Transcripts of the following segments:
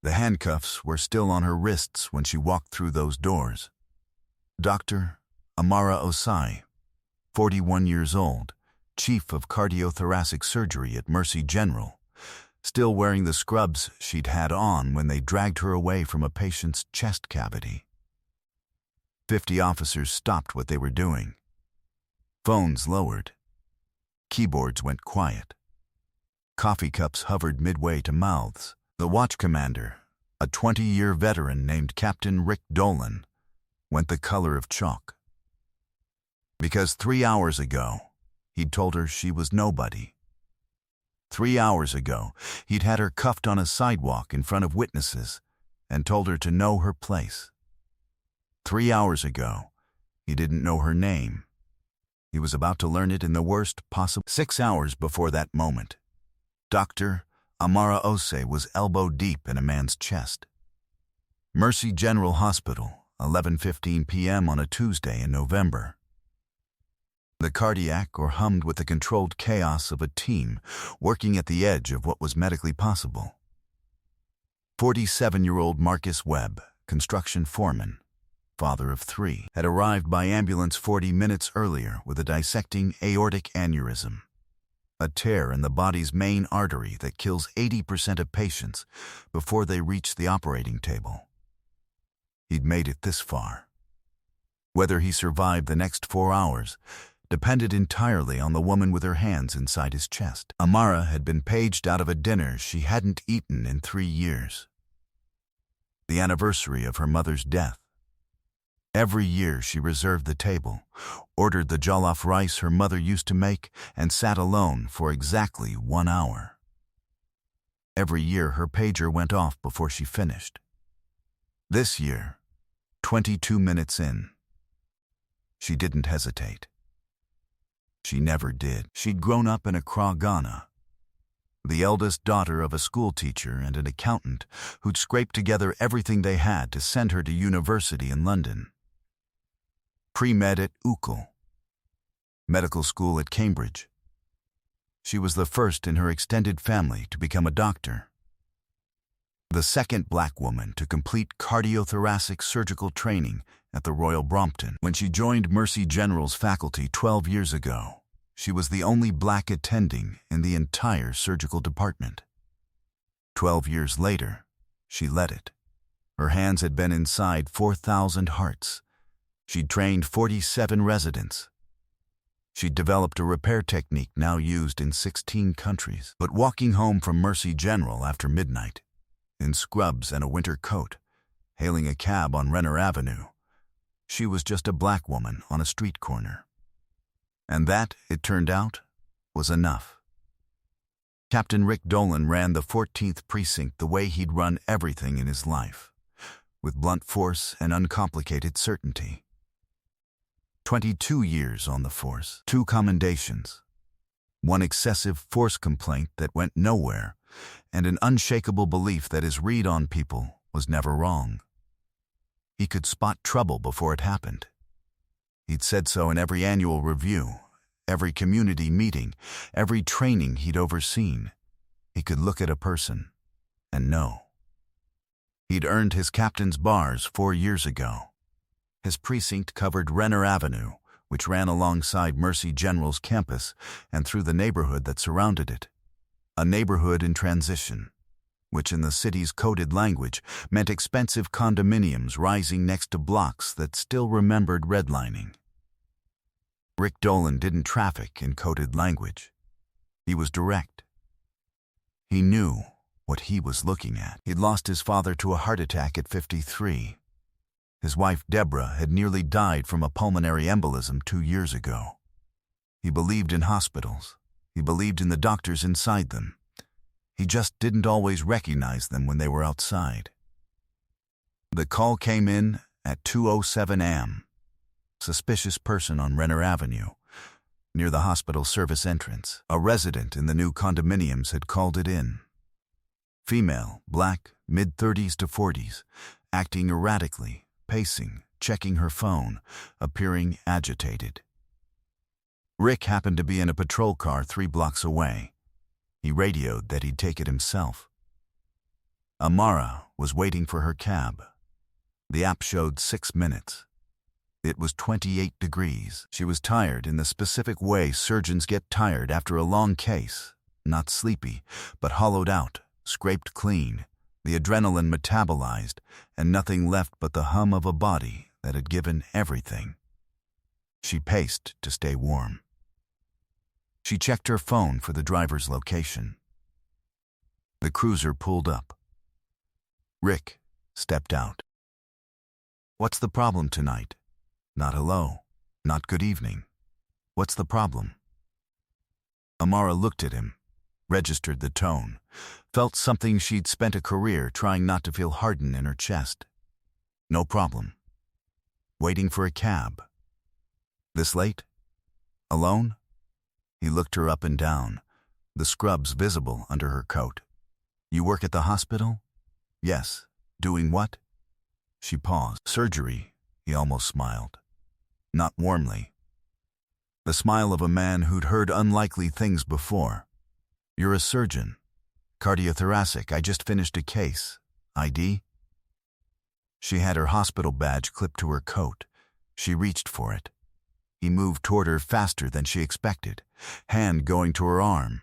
The handcuffs were still on her wrists when she walked through those doors. Dr. Amara Osai, 41 years old, chief of cardiothoracic surgery at Mercy General, still wearing the scrubs she'd had on when they dragged her away from a patient's chest cavity. 50 officers stopped what they were doing. Phones lowered. Keyboards went quiet. Coffee cups hovered midway to mouths. The watch commander, a 20-year veteran named Captain Rick Dolan, went the color of chalk. Because 3 hours ago, he'd told her she was nobody. 3 hours ago, he'd had her cuffed on a sidewalk in front of witnesses and told her to know her place. 3 hours ago, he didn't know her name. He was about to learn it in the worst possible. 6 hours before that moment, Dr. Amara Osei was elbow deep in a man's chest. Mercy General Hospital, 11:15 p.m. on a Tuesday in November. The cardiac or hummed with the controlled chaos of a team working at the edge of what was medically possible. 47-year-old Marcus Webb, construction foreman, father of 3, had arrived by ambulance 40 minutes earlier with a dissecting aortic aneurysm, a tear in the body's main artery that kills 80% of patients before they reach the operating table. He'd made it this far. Whether he survived the next 4 hours depended entirely on the woman with her hands inside his chest. Amara had been paged out of a dinner she hadn't eaten in 3 years. The anniversary of her mother's death. Every year she reserved the table, ordered the jollof rice her mother used to make, and sat alone for exactly 1 hour. Every year her pager went off before she finished. This year, 22 minutes in, she didn't hesitate. She never did. She'd grown up in Accra, Ghana, the eldest daughter of a school teacher and an accountant who'd scraped together everything they had to send her to university in London. Pre-med at UCL, medical school at Cambridge. She was the first in her extended family to become a doctor. The second black woman to complete cardiothoracic surgical training at the Royal Brompton. When she joined Mercy General's faculty 12 years ago, she was the only black attending in the entire surgical department. 12 years later, she led it. Her hands had been inside 4,000 hearts. She'd trained 47 residents. She'd developed a repair technique now used in 16 countries. But walking home from Mercy General after midnight, in scrubs and a winter coat, hailing a cab on Renner Avenue, she was just a black woman on a street corner. And that, it turned out, was enough. Captain Rick Dolan ran the 14th Precinct the way he'd run everything in his life, with blunt force and uncomplicated certainty. 22 years on the force, 2 commendations, 1 excessive force complaint that went nowhere, and an unshakable belief that his read on people was never wrong. He could spot trouble before it happened. He'd said so in every annual review, every community meeting, every training he'd overseen. He could look at a person and know. He'd earned his captain's bars 4 years ago. His precinct covered Renner Avenue, which ran alongside Mercy General's campus and through the neighborhood that surrounded it. A neighborhood in transition, which in the city's coded language meant expensive condominiums rising next to blocks that still remembered redlining. Rick Dolan didn't traffic in coded language. He was direct. He knew what he was looking at. He'd lost his father to a heart attack at 53. His wife, Deborah, had nearly died from a pulmonary embolism 2 years ago. He believed in hospitals. He believed in the doctors inside them. He just didn't always recognize them when they were outside. The call came in at 2:07 a.m. Suspicious person on Renner Avenue, near the hospital service entrance. A resident in the new condominiums had called it in. Female, black, mid-30s to 40s, acting erratically, pacing, checking her phone, appearing agitated. Rick happened to be in a patrol car 3 blocks away. He radioed that he'd take it himself. Amara was waiting for her cab. The app showed 6 minutes. It was 28 degrees. She was tired in the specific way surgeons get tired after a long case. Not sleepy, but hollowed out, scraped clean, the adrenaline metabolized, and nothing left but the hum of a body that had given everything. She paced to stay warm. She checked her phone for the driver's location. The cruiser pulled up. Rick stepped out. "What's the problem tonight?" Not hello, not good evening. "What's the problem?" Amara looked at him, registered the tone, felt something she'd spent a career trying not to feel harden in her chest. "No problem. Waiting for a cab. This late? Alone?" He looked her up and down, the scrubs visible under her coat. "You work at the hospital?" "Yes. Doing what?" She paused. "Surgery," he almost smiled. Not warmly. The smile of a man who'd heard unlikely things before. "You're a surgeon. Cardiothoracic. I just finished a case. ID?" She had her hospital badge clipped to her coat. She reached for it. He moved toward her faster than she expected, hand going to her arm.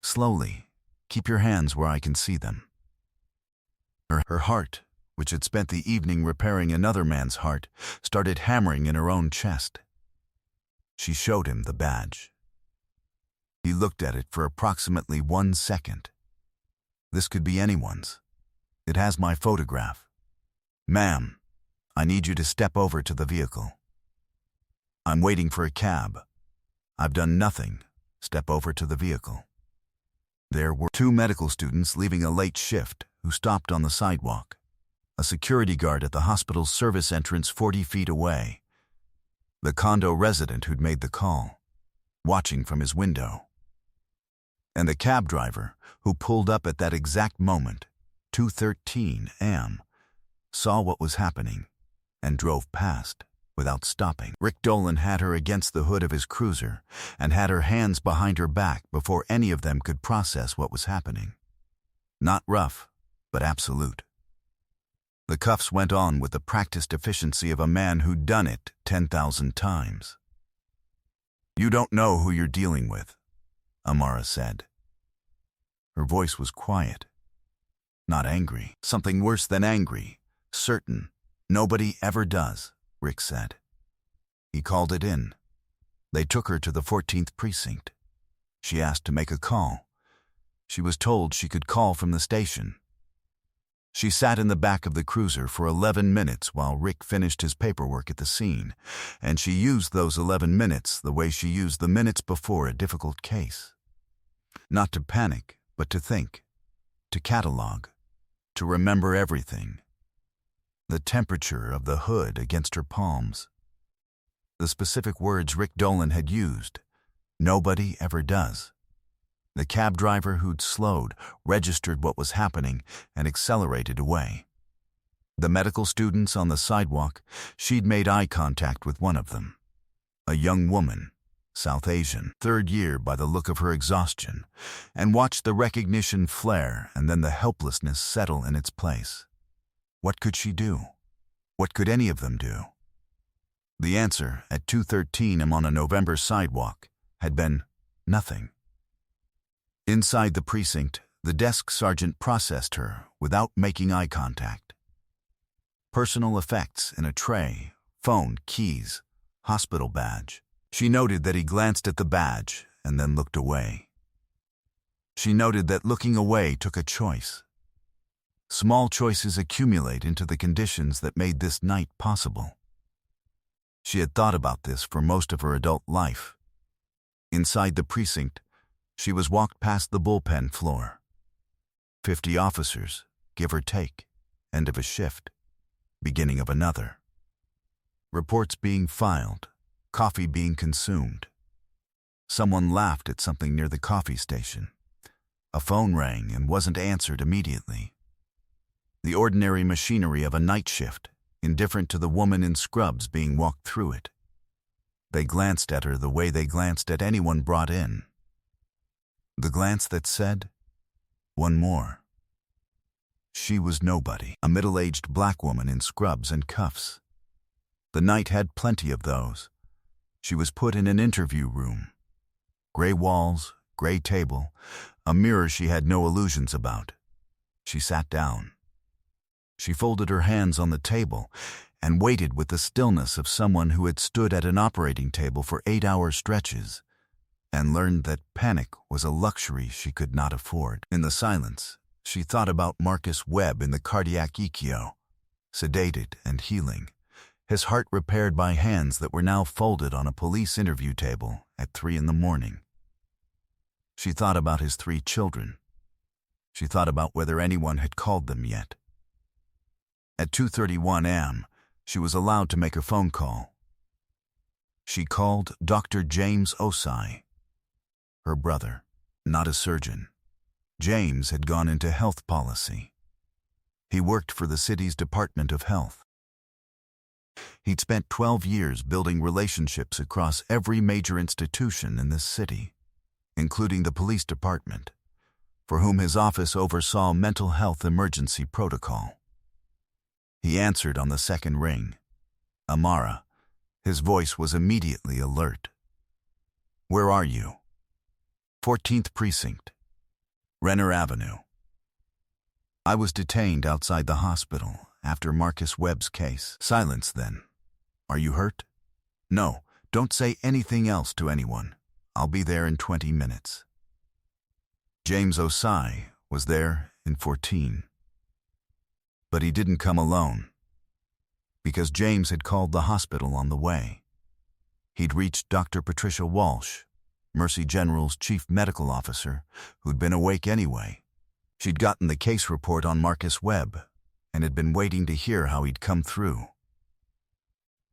"Slowly. Keep your hands where I can see them." Her heart, which had spent the evening repairing another man's heart, started hammering in her own chest. She showed him the badge. He looked at it for approximately 1 second. "This could be anyone's. It has my photograph. Ma'am, I need you to step over to the vehicle." "I'm waiting for a cab. I've done nothing. Step over to the vehicle." There were 2 medical students leaving a late shift who stopped on the sidewalk. A security guard at the hospital's service entrance 40 feet away. The condo resident who'd made the call, watching from his window. And the cab driver who pulled up at that exact moment, 2:13 a.m., saw what was happening and drove past without stopping. Rick Dolan had her against the hood of his cruiser and had her hands behind her back before any of them could process what was happening. Not rough, but absolute. The cuffs went on with the practiced efficiency of a man who'd done it 10,000 times. "You don't know who you're dealing with," Amara said. Her voice was quiet. Not angry. Something worse than angry. Certain. "Nobody ever does," Rick said. He called it in. They took her to the 14th precinct. She asked to make a call. She was told she could call from the station. She sat in the back of the cruiser for 11 minutes while Rick finished his paperwork at the scene, and she used those 11 minutes the way she used the minutes before a difficult case. Not to panic, but to think, to catalog, to remember everything. The temperature of the hood against her palms. The specific words Rick Dolan had used. "Nobody ever does." The cab driver who'd slowed, registered what was happening, and accelerated away. The medical students on the sidewalk, she'd made eye contact with one of them. A young woman, South Asian, 3rd year by the look of her exhaustion, and watched the recognition flare and then the helplessness settle in its place. What could she do? What could any of them do? The answer, at 2:13 am on a November sidewalk, had been nothing. Inside the precinct, the desk sergeant processed her without making eye contact. Personal effects in a tray, phone, keys, hospital badge. She noted that he glanced at the badge and then looked away. She noted that looking away took a choice. Small choices accumulate into the conditions that made this night possible. She had thought about this for most of her adult life. Inside the precinct, she was walked past the bullpen floor. 50 officers, give or take, end of a shift, beginning of another. Reports being filed, coffee being consumed. Someone laughed at something near the coffee station. A phone rang and wasn't answered immediately. The ordinary machinery of a night shift, indifferent to the woman in scrubs being walked through it. They glanced at her the way they glanced at anyone brought in. The glance that said, "One more." She was nobody, a middle-aged black woman in scrubs and cuffs. The night had plenty of those. She was put in an interview room. Gray walls, gray table, a mirror she had no illusions about. She sat down. She folded her hands on the table and waited with the stillness of someone who had stood at an operating table for 8-hour stretches and learned that panic was a luxury she could not afford. In the silence, she thought about Marcus Webb in the cardiac EKO, sedated and healing, his heart repaired by hands that were now folded on a police interview table at 3 a.m. She thought about his 3 children. She thought about whether anyone had called them yet. At 2:31 a.m., she was allowed to make a phone call. She called Dr. James Osai, her brother, not a surgeon. James had gone into health policy. He worked for the city's Department of Health. He'd spent 12 years building relationships across every major institution in this city, including the police department, for whom his office oversaw mental health emergency protocol. He answered on the second ring. Amara. His voice was immediately alert. "Where are you?" 14th Precinct. Renner Avenue. "I was detained outside the hospital after Marcus Webb's case." "Silence, then. Are you hurt?" "No, don't say anything else to anyone. I'll be there in 20 minutes. James Osai was there in 14. But he didn't come alone, because James had called the hospital on the way. He'd reached Dr. Patricia Walsh, Mercy General's chief medical officer, who'd been awake anyway. She'd gotten the case report on Marcus Webb and had been waiting to hear how he'd come through.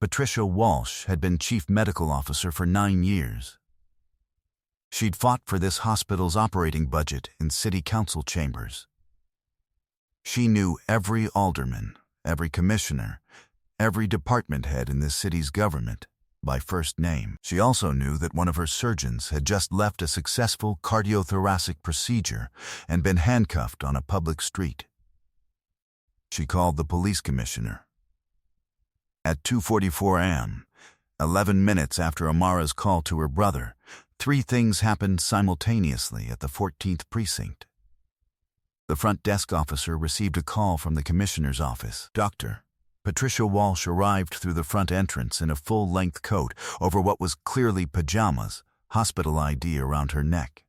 Patricia Walsh had been chief medical officer for 9 years. She'd fought for this hospital's operating budget in city council chambers. She knew every alderman, every commissioner, every department head in this city's government by first name. She also knew that one of her surgeons had just left a successful cardiothoracic procedure and been handcuffed on a public street. She called the police commissioner. At 2:44 a.m., 11 minutes after Amara's call to her brother, 3 things happened simultaneously at the 14th Precinct. The front desk officer received a call from the commissioner's office. Dr. Patricia Walsh arrived through the front entrance in a full-length coat over what was clearly pajamas, hospital ID around her neck,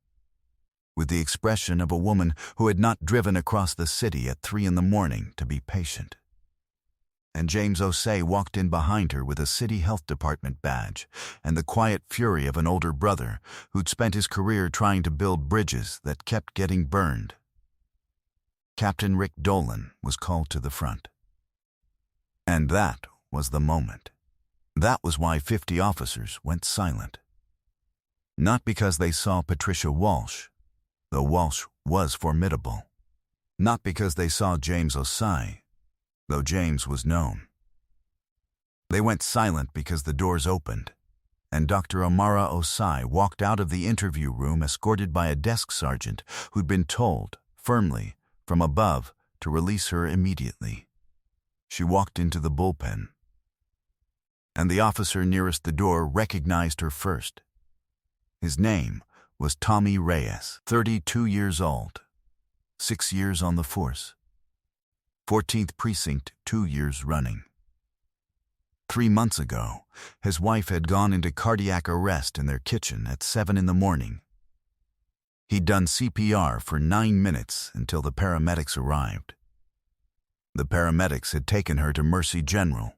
with the expression of a woman who had not driven across the city at 3 a.m. to be patient. And James Osei walked in behind her with a city health department badge and the quiet fury of an older brother who'd spent his career trying to build bridges that kept getting burned. Captain Rick Dolan was called to the front. And that was the moment. That was why 50 officers went silent. Not because they saw Patricia Walsh, though Walsh was formidable. Not because they saw James Osai, though James was known. They went silent because the doors opened, and Dr. Amara Osai walked out of the interview room escorted by a desk sergeant who'd been told, firmly, from above, to release her immediately. She walked into the bullpen, and the officer nearest the door recognized her first. His name was Tommy Reyes, 32 years old, 6 years on the force. 14th Precinct, 2 years running. 3 months ago, his wife had gone into cardiac arrest in their kitchen at 7 a.m. He'd done CPR for 9 minutes until the paramedics arrived. The paramedics had taken her to Mercy General.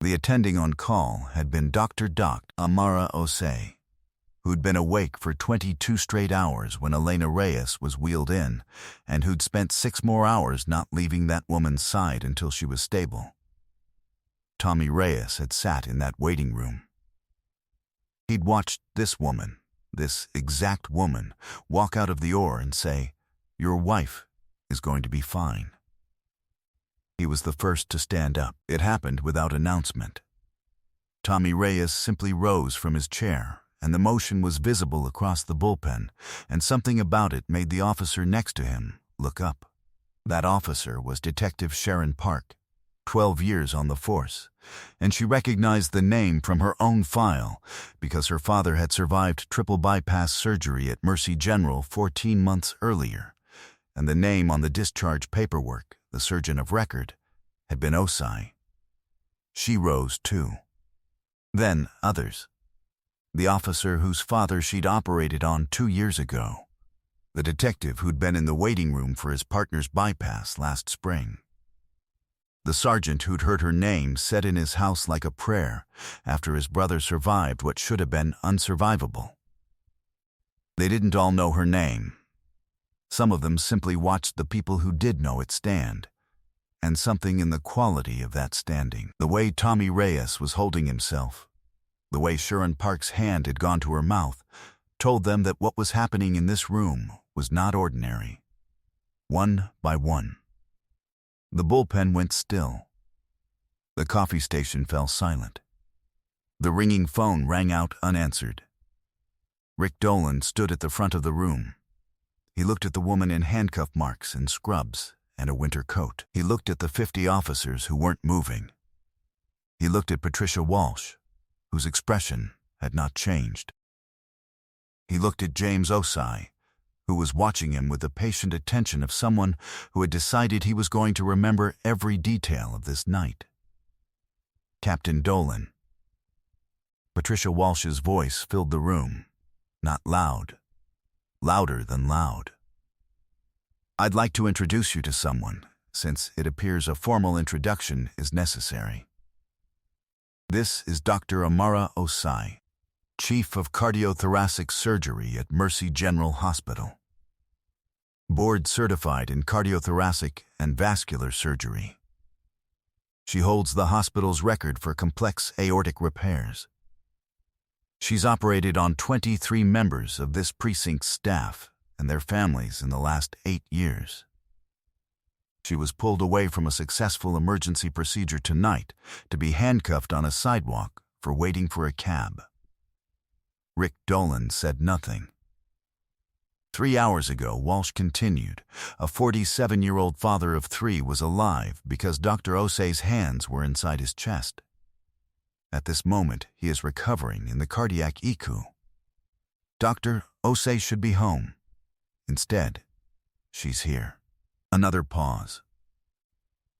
The attending on call had been Dr. Amara Osei, who'd been awake for 22 straight hours when Elena Reyes was wheeled in, and who'd spent 6 more hours not leaving that woman's side until she was stable. Tommy Reyes had sat in that waiting room. He'd watched this woman, this exact woman, walk out of the OR and say, "Your wife is going to be fine." He was the first to stand up. It happened without announcement. Tommy Reyes simply rose from his chair, and the motion was visible across the bullpen, and something about it made the officer next to him look up. That officer was Detective Sharon Park, 12 years on the force, and she recognized the name from her own file because her father had survived triple bypass surgery at Mercy General 14 months earlier, and the name on the discharge paperwork, the surgeon of record, had been Osai. She rose too. Then others. The officer whose father she'd operated on 2 years ago. The detective who'd been in the waiting room for his partner's bypass last spring. The sergeant who'd heard her name said in his house like a prayer after his brother survived what should have been unsurvivable. They didn't all know her name. Some of them simply watched the people who did know it stand, and something in the quality of that standing, the way Tommy Reyes was holding himself, the way Sharon Park's hand had gone to her mouth, told them that what was happening in this room was not ordinary. One by one. The bullpen went still. The coffee station fell silent. The ringing phone rang out unanswered. Rick Dolan stood at the front of the room. He looked at the woman in handcuff marks and scrubs and a winter coat. He looked at the 50 officers who weren't moving. He looked at Patricia Walsh, whose expression had not changed. He looked at James Osai, who was watching him with the patient attention of someone who had decided he was going to remember every detail of this night. Captain Dolan. Patricia Walsh's voice filled the room, not loud, louder than loud. I'd like to introduce you to someone, since it appears a formal introduction is necessary. This is Dr. Amara Osai, Chief of Cardiothoracic Surgery at Mercy General Hospital. Board certified in cardiothoracic and vascular surgery. She holds the hospital's record for complex aortic repairs. She's operated on 23 members of this precinct's staff and their families in the last 8 years. She was pulled away from a successful emergency procedure tonight to be handcuffed on a sidewalk for waiting for a cab. Rick Dolan said nothing. 3 hours ago, Walsh continued, a 47-year-old father of 3 was alive because Dr. Osei's hands were inside his chest. At this moment, he is recovering in the cardiac ICU. Dr. Osei should be home. Instead, she's here. Another pause.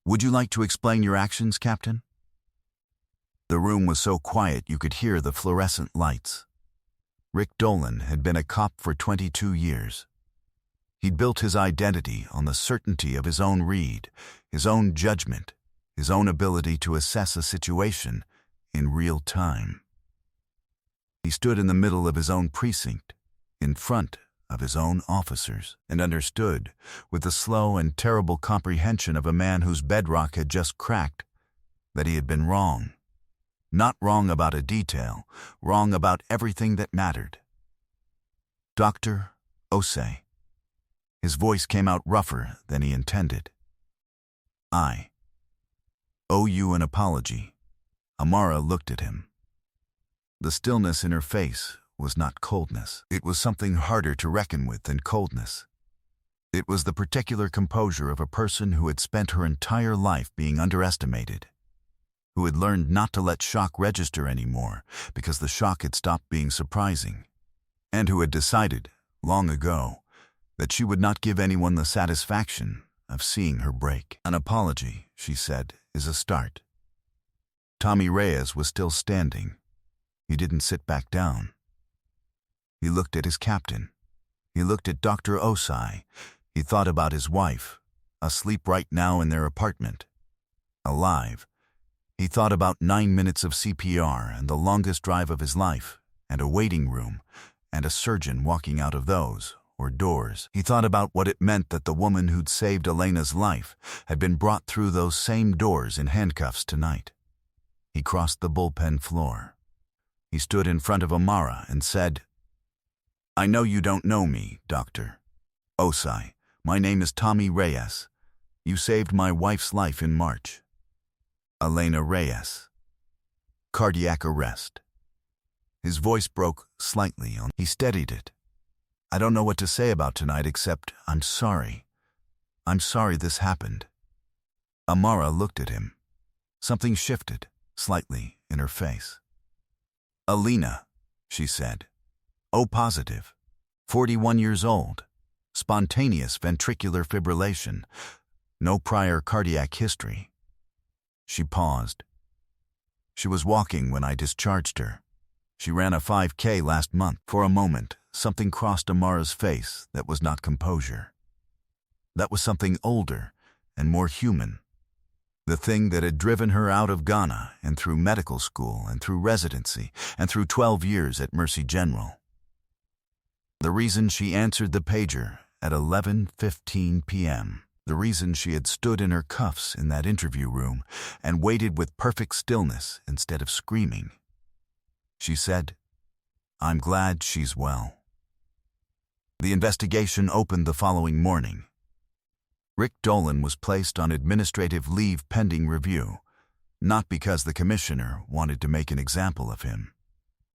Would you like to explain your actions, Captain? The room was so quiet you could hear the fluorescent lights. Rick Dolan had been a cop for 22 years. He'd built his identity on the certainty of his own read, his own judgment, his own ability to assess a situation in real time. He stood in the middle of his own precinct, in front of his own officers, and understood, with the slow and terrible comprehension of a man whose bedrock had just cracked, that he had been wrong. Not wrong about a detail, wrong about everything that mattered. Dr. Osei. His voice came out rougher than he intended. I owe you an apology. Amara looked at him. The stillness in her face was not coldness. It was something harder to reckon with than coldness. It was the particular composure of a person who had spent her entire life being underestimated, who had learned not to let shock register anymore because the shock had stopped being surprising, and who had decided, long ago, that she would not give anyone the satisfaction of seeing her break. An apology, she said, is a start. Tommy Reyes was still standing. He didn't sit back down. He looked at his captain. He looked at Dr. Osei. He thought about his wife, asleep right now in their apartment. Alive. He thought about 9 minutes of CPR and the longest drive of his life, and a waiting room, and a surgeon walking out of those, or doors. He thought about what it meant that the woman who'd saved Elena's life had been brought through those same doors in handcuffs tonight. He crossed the bullpen floor. He stood in front of Amara and said, I know you don't know me, Dr. Osei. My name is Tommy Reyes. You saved my wife's life in March. Elena Reyes. Cardiac arrest. His voice broke slightly. He steadied it. I don't know what to say about tonight except I'm sorry. "I'm sorry this happened." Amara looked at him. Something shifted, slightly, in her face. "Alina," she said. "O positive. 41 years old. Spontaneous ventricular fibrillation. No prior cardiac history." She paused. "She was walking when I discharged her. She ran a 5K last month." For a moment, something crossed Amara's face that was not composure. That was something older and more human. The thing that had driven her out of Ghana and through medical school and through residency and through 12 years at Mercy General. The reason she answered the pager at 11:15 p.m. The reason she had stood in her cuffs in that interview room and waited with perfect stillness instead of screaming. She said, "I'm glad she's well." The investigation opened the following morning. Rick Dolan was placed on administrative leave pending review, not because the commissioner wanted to make an example of him,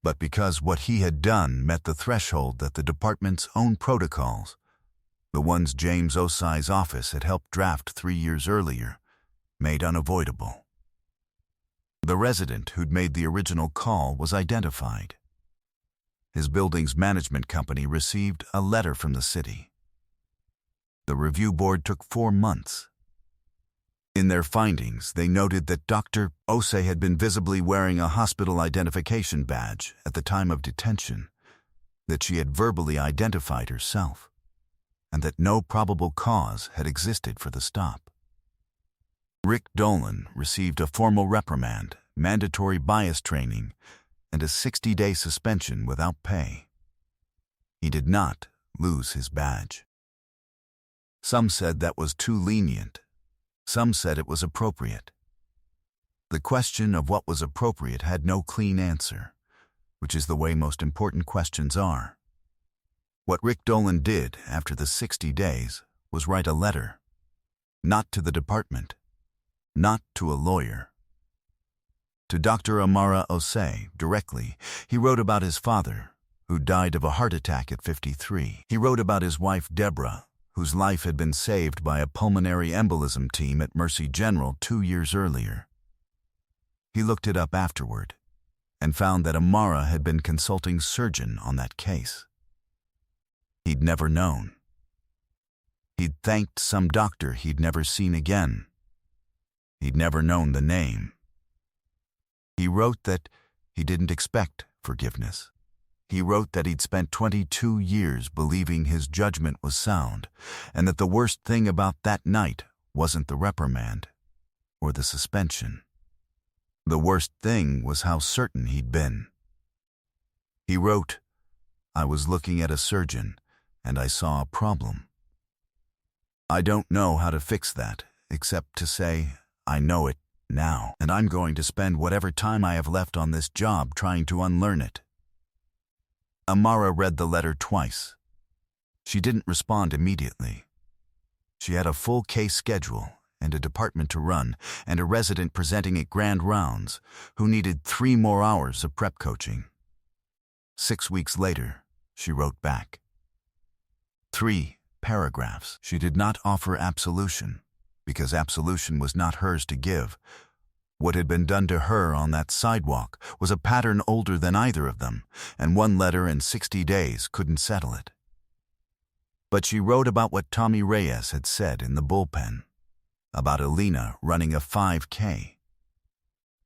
but because what he had done met the threshold that the department's own protocols, the ones James Osai's office had helped draft 3 years earlier, made unavoidable. The resident who'd made the original call was identified. His building's management company received a letter from the city. The review board took 4 months. In their findings, they noted that Dr. Osei had been visibly wearing a hospital identification badge at the time of detention, that she had verbally identified herself, and that no probable cause had existed for the stop. Rick Dolan received a formal reprimand, mandatory bias training, and a 60-day suspension without pay. He did not lose his badge. Some said that was too lenient. Some said it was appropriate. The question of what was appropriate had no clean answer, which is the way most important questions are. What Rick Dolan did after the 60 days was write a letter, not to the department, not to a lawyer. To Dr. Amara Osei, directly, he wrote about his father, who died of a heart attack at 53. He wrote about his wife, Deborah, whose life had been saved by a pulmonary embolism team at Mercy General 2 years earlier. He looked it up afterward and found that Amara had been consulting surgeon on that case. He'd never known. He'd thanked some doctor he'd never seen again. He'd never known the name. He wrote that he didn't expect forgiveness. He wrote that he'd spent 22 years believing his judgment was sound, and that the worst thing about that night wasn't the reprimand or the suspension. The worst thing was how certain he'd been. He wrote, "I was looking at a surgeon, and I saw a problem. I don't know how to fix that, except to say, I know it now, and I'm going to spend whatever time I have left on this job trying to unlearn it." Amara read the letter twice. She didn't respond immediately. She had a full case schedule and a department to run and a resident presenting at grand rounds who needed 3 more hours of prep coaching. 6 weeks later, she wrote back. 3 paragraphs. She did not offer absolution, because absolution was not hers to give. What had been done to her on that sidewalk was a pattern older than either of them, and 1 letter in 60 days couldn't settle it. But she wrote about what Tommy Reyes had said in the bullpen, about Alina running a 5K,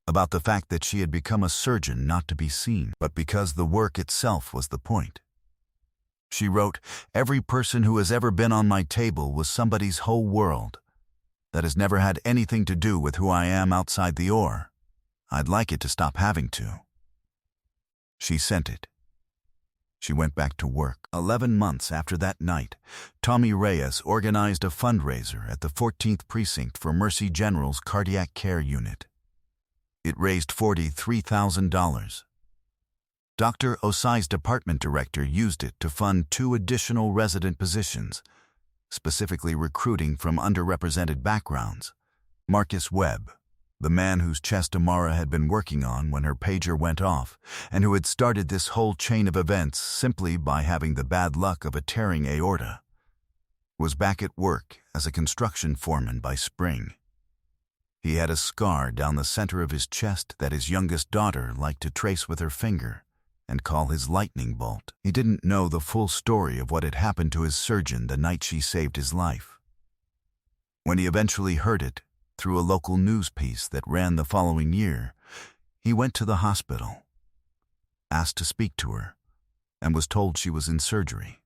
about the fact that she had become a surgeon not to be seen, but because the work itself was the point. She wrote, "Every person who has ever been on my table was somebody's whole world. That has never had anything to do with who I am outside the OR. I'd like it to stop having to." She sent it. She went back to work. 11 months after that night, Tommy Reyes organized a fundraiser at the 14th Precinct for Mercy General's Cardiac Care Unit. It raised $43,000. Dr. Osai's department director used it to fund 2 additional resident positions, specifically recruiting from underrepresented backgrounds. Marcus Webb, the man whose chest Amara had been working on when her pager went off, and who had started this whole chain of events simply by having the bad luck of a tearing aorta. was back at work as a construction foreman by spring. He had a scar down the center of his chest that his youngest daughter liked to trace with her finger and call his lightning bolt. He didn't know the full story of what had happened to his surgeon the night she saved his life. When he eventually heard it through a local news piece that ran the following year, he went to the hospital, asked to speak to her, and was told she was in surgery.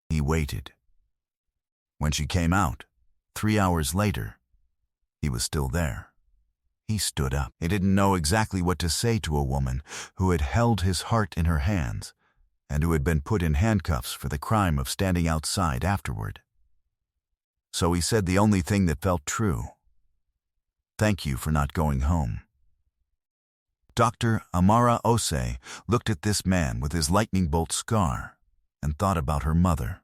He waited. When she came out, 3 hours later, he was still there. He stood up. He didn't know exactly what to say to a woman who had held his heart in her hands and who had been put in handcuffs for the crime of standing outside afterward. So he said the only thing that felt true. "Thank you for not going home." Dr. Amara Osei looked at this man with his lightning bolt scar and thought about her mother,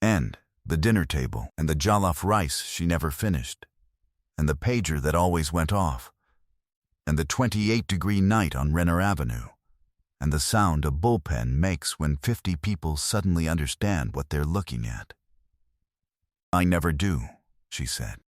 and the dinner table, and the jollof rice she never finished, and the pager that always went off, and the 28-degree night on Renner Avenue, and the sound a bullpen makes when 50 people suddenly understand what they're looking at. "I never do," she said.